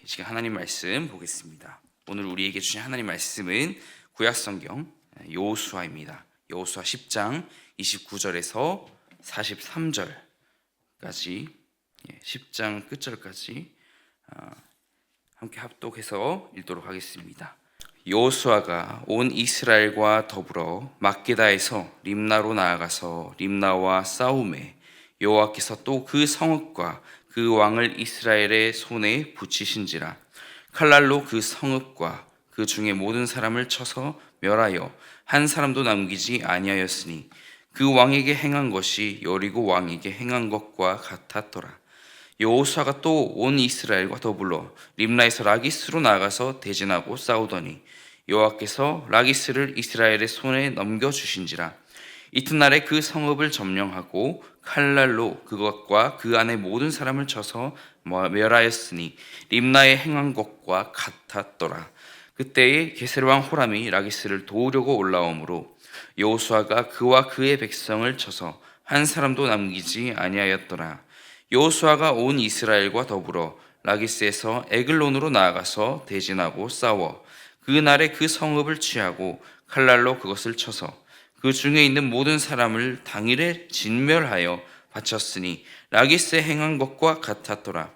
이 시간 하나님 말씀 보겠습니다. 오늘 우리에게 주신 하나님 말씀은 구약성경 여호수아입니다. 여호수아 10장 29절에서 43절까지 10장 끝절까지 함께 합독해서 읽도록 하겠습니다. 여호수아가 온 이스라엘과 더불어 막게다에서 림나로 나아가서 림나와 싸우매 여호와께서 또 그 성읍과 그 왕을 이스라엘의 손에 붙이신지라. 칼날로 그 성읍과 그 중에 모든 사람을 쳐서 멸하여 한 사람도 남기지 아니하였으니 그 왕에게 행한 것이 여리고 왕에게 행한 것과 같았더라. 여호수아가 또 온 이스라엘과 더불어 림나에서 라기스로 나아가서 대진하고 싸우더니 여호와께서 라기스를 이스라엘의 손에 넘겨주신지라. 이튿날에 그 성읍을 점령하고 칼날로 그것과 그 안에 모든 사람을 쳐서 멸하였으니 림나에 행한 것과 같았더라. 그때에 게셀 왕 호람이 라기스를 도우려고 올라오므로 여호수아가 그와 그의 백성을 쳐서 한 사람도 남기지 아니하였더라. 여호수아가 온 이스라엘과 더불어 라기스에서 에글론으로 나아가서 대진하고 싸워 그 날에 그 성읍을 취하고 칼날로 그것을 쳐서 그 중에 있는 모든 사람을 당일에 진멸하여 바쳤으니 라기스에 행한 것과 같았더라.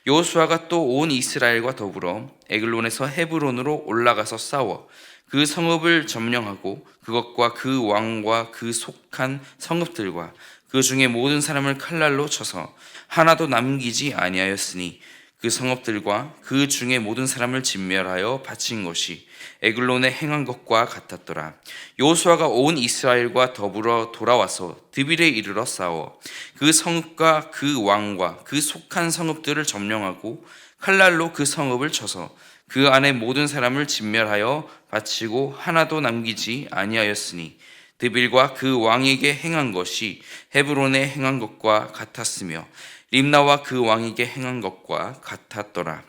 여호수아가 또 온 이스라엘과 더불어 에글론에서 헤브론으로 올라가서 싸워 그 성읍을 점령하고 그것과 그 왕과 그 속한 성읍들과 그 중에 모든 사람을 칼날로 쳐서 하나도 남기지 아니하였으니 그 성읍들과 그 중에 모든 사람을 진멸하여 바친 것이 에글론에 행한 것과 같았더라. 여호수아가 온 이스라엘과 더불어 돌아와서 드빌에 이르러 싸워 그 성읍과 그 왕과 그 속한 성읍들을 점령하고 칼날로 그 성읍을 쳐서 그 안에 모든 사람을 진멸하여 바치고 하나도 남기지 아니하였으니 드빌과 그 왕에게 행한 것이 헤브론에 행한 것과 같았으며 림나와 그 왕에게 행한 것과 같았더라.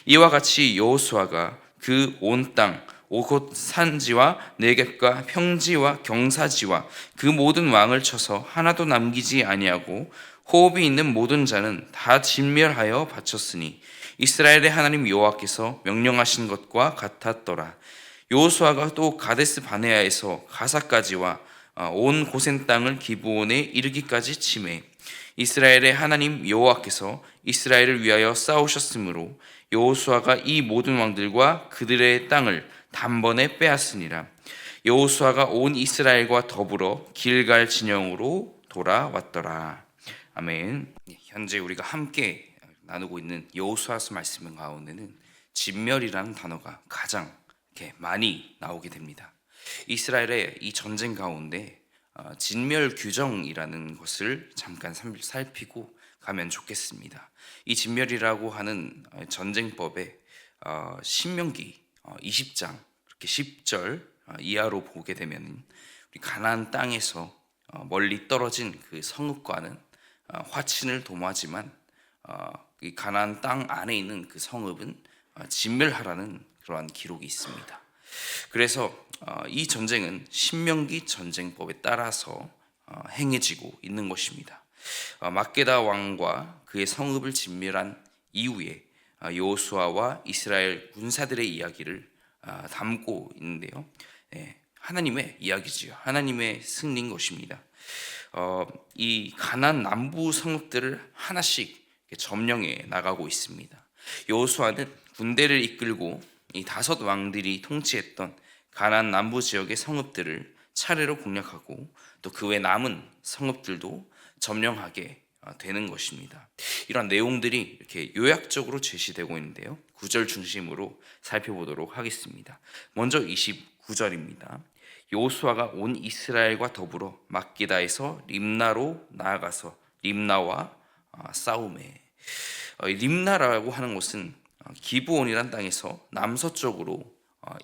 이와 같이 여호수아가 그 온 땅 오곳 산지와 네겝과 평지와 경사지와 그 모든 왕을 쳐서 하나도 남기지 아니하고 호흡이 있는 모든 자는 다 진멸하여 바쳤으니 이스라엘의 하나님 여호와께서 명령하신 것과 같았더라. 여호수아가 또 가데스 바네아에서 가사까지와 온 고센 땅을 기브온에 이르기까지 치매 이스라엘의 하나님 여호와께서 이스라엘을 위하여 싸우셨으므로 여호수아가 이 모든 왕들과 그들의 땅을 단번에 빼앗으니라. 여호수아가 온 이스라엘과 더불어 길갈 진영으로 돌아왔더라. 아멘. 현재 우리가 함께 나누고 있는 여호수아서 말씀 가운데는 진멸이라는 단어가 가장 많이 나오게 됩니다. 이스라엘의 이 전쟁 가운데 진멸 규정이라는 것을 잠깐 살피고 가면 좋겠습니다. 이 진멸이라고 하는 전쟁법에 신명기 20장 이렇게 10절 이하로 보게 되면 우리 가나안 땅에서 멀리 떨어진 그 성읍과는 화친을 도모하지만 이 가나안 땅 안에 있는 그 성읍은 진멸하라는 그러한 기록이 있습니다. 그래서 이 전쟁은 신명기 전쟁법에 따라서 행해지고 있는 것입니다. 막게다 왕과 그의 성읍을 진멸한 이후에 여호수아와 이스라엘 군사들의 이야기를 담고 있는데요. 하나님의 이야기지요. 하나님의 승리인 것입니다. 이 가나안 남부 성읍들을 하나씩 점령해 나가고 있습니다. 여호수아는 군대를 이끌고 이 5 왕들이 통치했던 가나안 남부 지역의 성읍들을 차례로 공략하고 또 그 외 남은 성읍들도 점령하게 되는 것입니다. 이런 내용들이 이렇게 요약적으로 제시되고 있는데요. 9절 중심으로 살펴보도록 하겠습니다. 먼저 29절입니다. 여호수아가 온 이스라엘과 더불어 막게다에서 림나로 나아가서 림나와 싸우매. 림나라고 하는 곳은 기브온이란 땅에서 남서쪽으로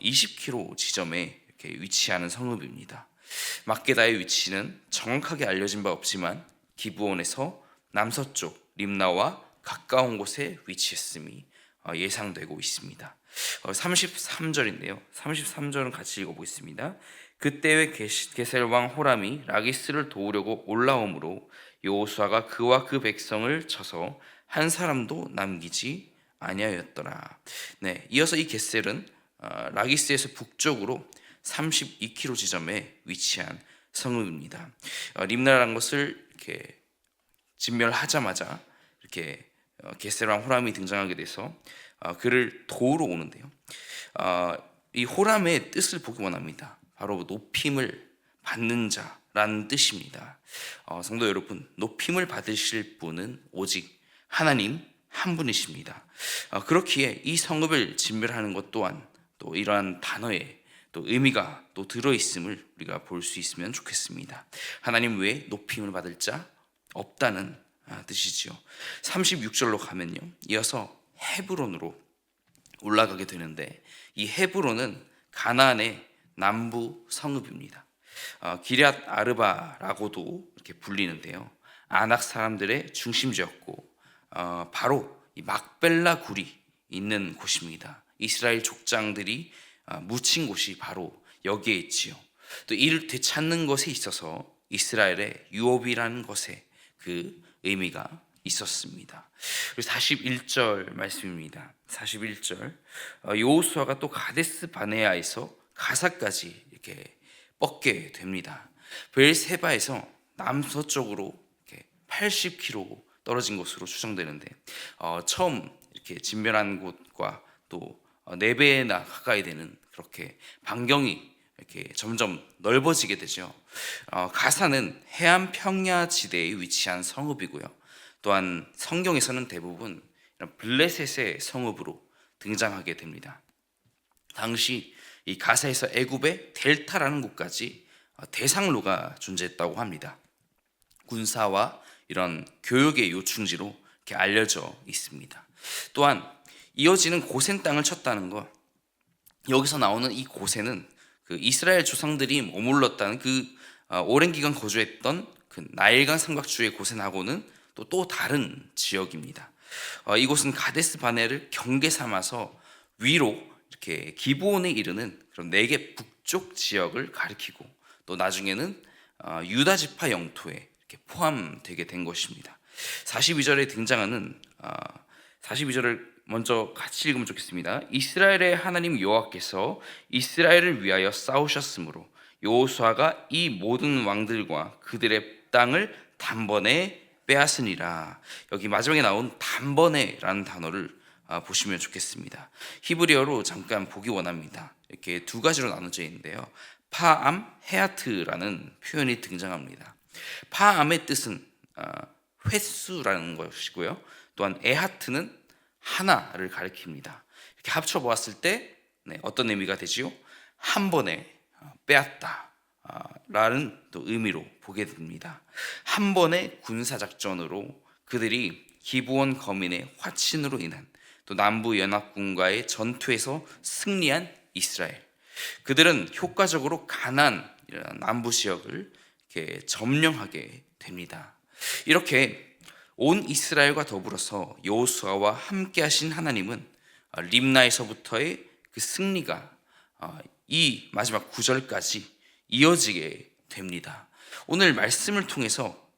20km 지점에 이렇게 위치하는 성읍입니다. 막게다의 위치는 정확하게 알려진 바 없지만 기브온에서 남서쪽 림나와 가까운 곳에 위치했음이 예상되고 있습니다. 33절인데요. 33절은 같이 읽어보겠습니다. 그때의 게셀 왕 호람이 라기스를 도우려고 올라오므로 여호수아가 그와 그 백성을 쳐서 한 사람도 남기지 아니하였더라. 네, 이어서 이 겟셀은 라기스에서 북쪽으로 32km 지점에 위치한 성읍입니다. 림나라는 것을 이렇게 진멸하자마자 이렇게 겟셀왕 호람이 등장하게 돼서 그를 도우러 오는데요. 이 호람의 뜻을 보기 원합니다. 바로 높임을 받는 자라는 뜻입니다. 성도 여러분, 높임을 받으실 분은 오직 하나님 한 분이십니다. 그렇기에 이 성읍을 진멸하는 것 또한 또 이러한 단어에 또 의미가 또 들어있음을 우리가 볼 수 있으면 좋겠습니다. 하나님 외에 높임을 받을 자 없다는 뜻이지요. 36절로 가면요, 이어서 헤브론으로 올라가게 되는데, 이 헤브론은 가나안의 남부 성읍입니다. 기럇 아르바라고도 이렇게 불리는데요, 아낙 사람들의 중심지였고 바로 이 막벨라 굴이 있는 곳입니다. 이스라엘 족장들이 묻힌 곳이 바로 여기에 있지요. 또 이를 되찾는 것에 있어서 이스라엘의 유업이라는 것에 그 의미가 있었습니다. 41절 말씀입니다. 41절, 여호수아가 또 가데스 바네아에서 가사까지 이렇게 뻗게 됩니다. 베엘세바에서 남서쪽으로 이렇게 80km 떨어진 곳으로 추정되는데, 처음 이렇게 진멸한 곳과 또 4배나 가까이 되는 그렇게 반경이 이렇게 점점 넓어지게 되죠. 가사는 해안 평야 지대에 위치한 성읍이고요. 또한 성경에서는 대부분 이런 블레셋의 성읍으로 등장하게 됩니다. 당시 이 가사에서 애굽의 델타라는 곳까지 대상로가 존재했다고 합니다. 군사와 이런 교육의 요충지로 이렇게 알려져 있습니다. 또한 이어지는 고센 땅을 쳤다는 것, 여기서 나오는 이 고센은 그 이스라엘 조상들이 머물렀다는 그 오랜 기간 거주했던 그 나일강 삼각주의 고센하고는 또 다른 지역입니다. 이곳은 가데스 바네를 경계 삼아서 위로 이렇게 기브온에 이르는 그런 네겝 북쪽 지역을 가리키고, 또 나중에는 유다 지파 영토에 이렇게 포함되게 된 것입니다. 42절에 등장하는 42절을 먼저 같이 읽으면 좋겠습니다. 이스라엘의 하나님 여호와께서 이스라엘을 위하여 싸우셨으므로 여호수아가 이 모든 왕들과 그들의 땅을 단번에 빼앗으니라. 여기 마지막에 나온 단번에라는 단어를 보시면 좋겠습니다. 히브리어로 잠깐 보기 원합니다. 이렇게 두 가지로 나눠져 있는데요, 파암, 헤아트라는 표현이 등장합니다. 파암의 뜻은 횟수라는 것이고요, 또한 에하트는 하나를 가리킵니다. 이렇게 합쳐 보았을 때 어떤 의미가 되지요? 한 번에 빼앗다 라는 또 의미로 보게 됩니다. 한 번의 군사작전으로 그들이 기브온 거민의 화친으로 인한 또 남부 연합군과의 전투에서 승리한 이스라엘, 그들은 효과적으로 가나안 남부 지역을 이렇게 점령하게 됩니다. 이렇게 온 이스라엘과 더불어서 여호수아와 함께 하신 하나님은 림나에서부터의 그 승리가 이 마지막 9절까지 이어지게 됩니다. 오늘 말씀을 통해서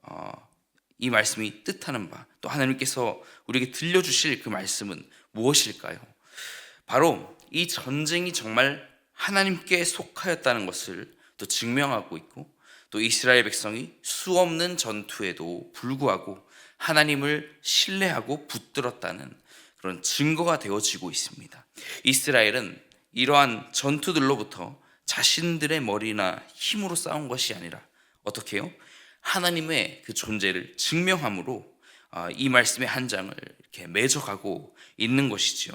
이 말씀이 뜻하는 바, 또 하나님께서 우리에게 들려주실 그 말씀은 무엇일까요? 바로 이 전쟁이 정말 하나님께 속하였다는 것을 또 증명하고 있고, 또 이스라엘 백성이 수없는 전투에도 불구하고 하나님을 신뢰하고 붙들었다는 그런 증거가 되어지고 있습니다. 이스라엘은 이러한 전투들로부터 자신들의 머리나 힘으로 싸운 것이 아니라 어떻게 해요? 하나님의 그 존재를 증명함으로 이 말씀의 한 장을 이렇게 맺어가고 있는 것이지요.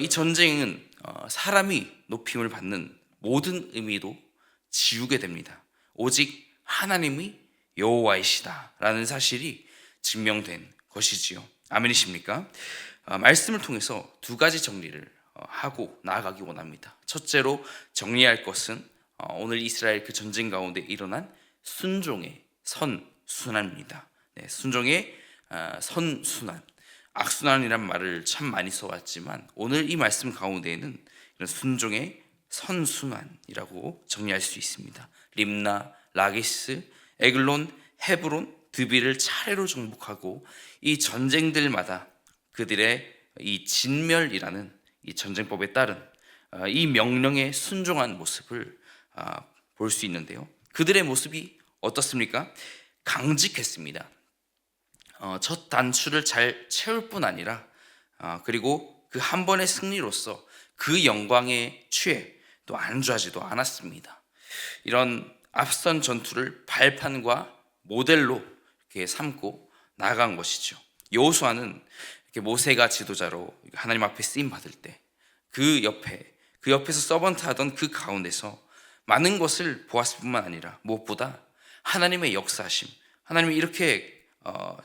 이 전쟁은 사람이 높임을 받는 모든 의미도 지우게 됩니다. 오직 하나님이 여호와이시다라는 사실이 증명된 것이지요. 아멘이십니까? 말씀을 통해서 두 가지 정리를 하고 나아가기 원합니다. 첫째로 정리할 것은 오늘 이스라엘 그 전쟁 가운데 일어난 순종의 선순환입니다. 순종의 선순환, 악순환이란 말을 참 많이 써왔지만 오늘 이 말씀 가운데에는 순종의 선순환이라고 정리할 수 있습니다. 림나, 라기스, 에글론, 헤브론, 드비를 차례로 정복하고 이 전쟁들마다 그들의 이 진멸이라는 이 전쟁법에 따른 이 명령에 순종한 모습을 볼 수 있는데요. 그들의 모습이 어떻습니까? 강직했습니다. 첫 단추를 잘 채울 뿐 아니라 그리고 그 한 번의 승리로서 그 영광에 취해 또 안주하지도 않았습니다. 이런 앞선 전투를 발판과 모델로 이렇게 삼고 나아간 것이죠. 여호수아는 이렇게 모세가 지도자로 하나님 앞에 쓰임 받을 때 그 옆에서 서번트하던 그 가운데서 많은 것을 보았을 뿐만 아니라 무엇보다 하나님의 역사하심, 하나님이 이렇게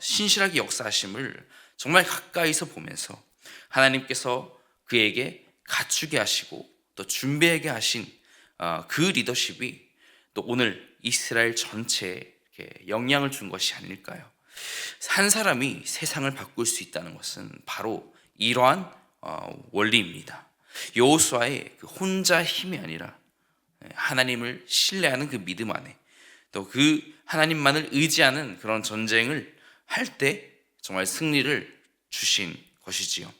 신실하게 역사하심을 정말 가까이서 보면서 하나님께서 그에게 갖추게 하시고 또 준비하게 하신 그 리더십이 또 오늘 이스라엘 전체에 영향을 준 것이 아닐까요? 한 사람이 세상을 바꿀 수 있다는 것은 바로 이러한 원리입니다. 여호수아의 그 혼자 힘이 아니라 하나님을 신뢰하는 그 믿음 안에 또 그 하나님만을 의지하는 그런 전쟁을 할 때 정말 승리를 주신 것이지요.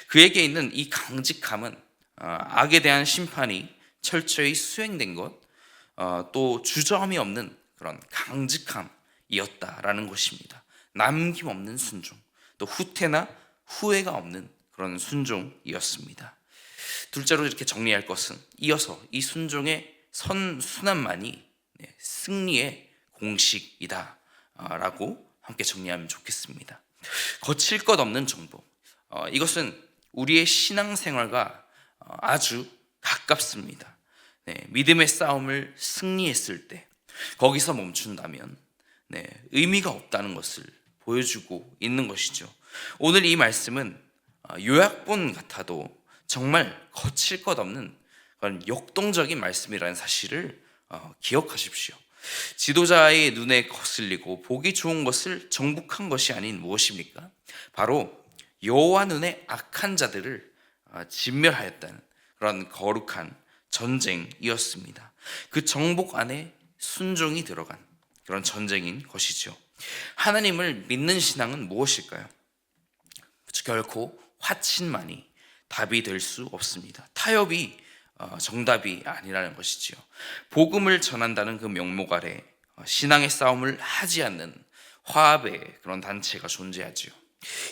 그에게 있는 이 강직함은 악에 대한 심판이 철저히 수행된 것, 또 주저함이 없는 그런 강직함이었다라는 것입니다. 남김없는 순종, 또 후퇴나 후회가 없는 그런 순종이었습니다. 둘째로 이렇게 정리할 것은 이어서 이 순종의 순환만이 승리의 공식이다 라고 함께 정리하면 좋겠습니다. 거칠 것 없는 정복, 이것은 우리의 신앙생활과 아주 가깝습니다. 믿음의 싸움을 승리했을 때 거기서 멈춘다면 의미가 없다는 것을 보여주고 있는 것이죠. 오늘 이 말씀은 요약본 같아도 정말 거칠 것 없는 그런 역동적인 말씀이라는 사실을 기억하십시오. 지도자의 눈에 거슬리고 보기 좋은 것을 정복한 것이 아닌 무엇입니까? 바로 여호와 눈에 악한 자들을 진멸하였다는 그런 거룩한 전쟁이었습니다. 그 정복 안에 순종이 들어간 그런 전쟁인 것이죠. 하나님을 믿는 신앙은 무엇일까요? 결코 화친만이 답이 될 수 없습니다. 타협이 정답이 아니라는 것이지요. 복음을 전한다는 그 명목 아래 신앙의 싸움을 하지 않는 화합의 그런 단체가 존재하지요.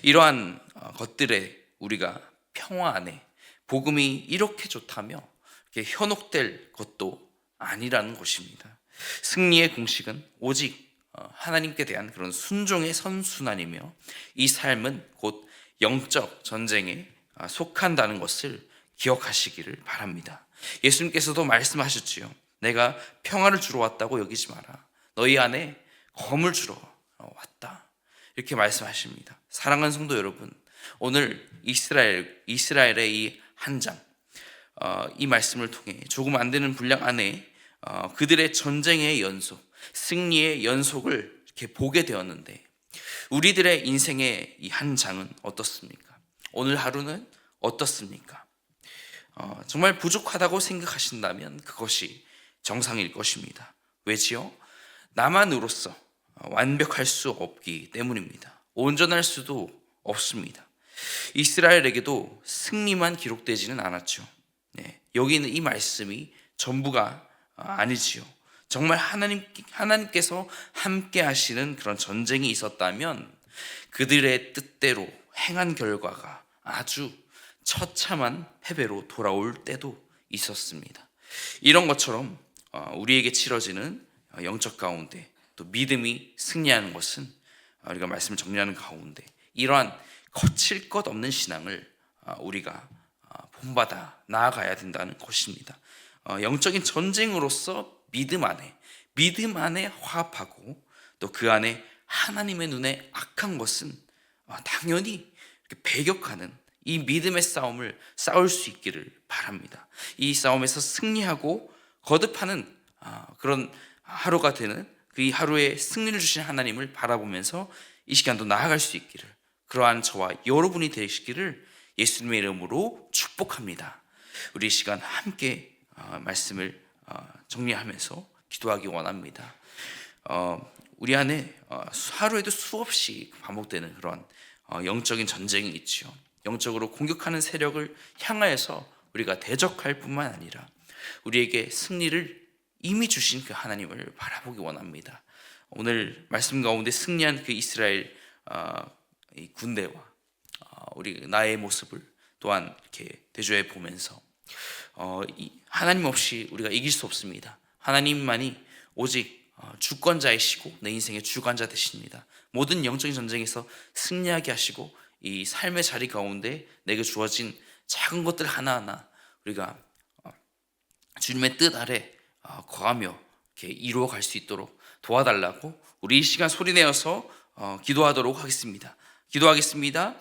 이러한 것들에 우리가 평화 안에 복음이 이렇게 좋다며 이렇게 현혹될 것도 아니라는 것입니다. 승리의 공식은 오직 하나님께 대한 그런 순종의 선순환이며 이 삶은 곧 영적 전쟁에 속한다는 것을 기억하시기를 바랍니다. 예수님께서도 말씀하셨지요. 내가 평화를 주러 왔다고 여기지 마라. 너희 안에 검을 주러 왔다. 이렇게 말씀하십니다. 사랑하는 성도 여러분, 오늘 이스라엘의 이 한 장, 이 말씀을 통해 조금 안 되는 분량 안에 그들의 전쟁의 연속, 승리의 연속을 이렇게 보게 되었는데 우리들의 인생의 이 한 장은 어떻습니까? 오늘 하루는 어떻습니까? 정말 부족하다고 생각하신다면 그것이 정상일 것입니다. 왜지요? 나만으로서 완벽할 수 없기 때문입니다. 온전할 수도 없습니다. 이스라엘에게도 승리만 기록되지는 않았죠. 여기 있는 이 말씀이 전부가 아니지요. 정말 하나님께서 함께 하시는 그런 전쟁이 있었다면 그들의 뜻대로 행한 결과가 아주 처참한 패배로 돌아올 때도 있었습니다. 이런 것처럼 우리에게 치러지는 영적 가운데 또 믿음이 승리하는 것은 우리가 말씀을 정리하는 가운데 이러한 거칠 것 없는 신앙을 우리가 본받아 나아가야 된다는 것입니다. 영적인 전쟁으로서 믿음 안에 화합하고 또 그 안에 하나님의 눈에 악한 것은 당연히 배격하는 이 믿음의 싸움을 싸울 수 있기를 바랍니다. 이 싸움에서 승리하고 거듭하는 그런 하루가 되는 그 하루에 승리를 주신 하나님을 바라보면서 이 시간도 나아갈 수 있기를, 그러한 저와 여러분이 되시기를 예수님의 이름으로 축복합니다. 우리 이 시간 함께 말씀을 정리하면서 기도하기 원합니다. 우리 안에 하루에도 수없이 반복되는 그런 영적인 전쟁이 있죠. 영적으로 공격하는 세력을 향하여서 우리가 대적할 뿐만 아니라 우리에게 승리를 이미 주신 그 하나님을 바라보기 원합니다. 오늘 말씀 가운데 승리한 그 이스라엘 이 군대와 우리 나의 모습을 또한 이렇게 대조해 보면서 하나님 없이 우리가 이길 수 없습니다. 하나님만이 오직 주권자이시고 내 인생의 주관자 되십니다. 모든 영적인 전쟁에서 승리하게 하시고 이 삶의 자리 가운데 내게 주어진 작은 것들 하나하나 우리가 주님의 뜻 아래 거하며 이렇게 이루어갈 수 있도록 도와달라고 우리 이 시간 소리내어서 기도하도록 하겠습니다. 기도하겠습니다.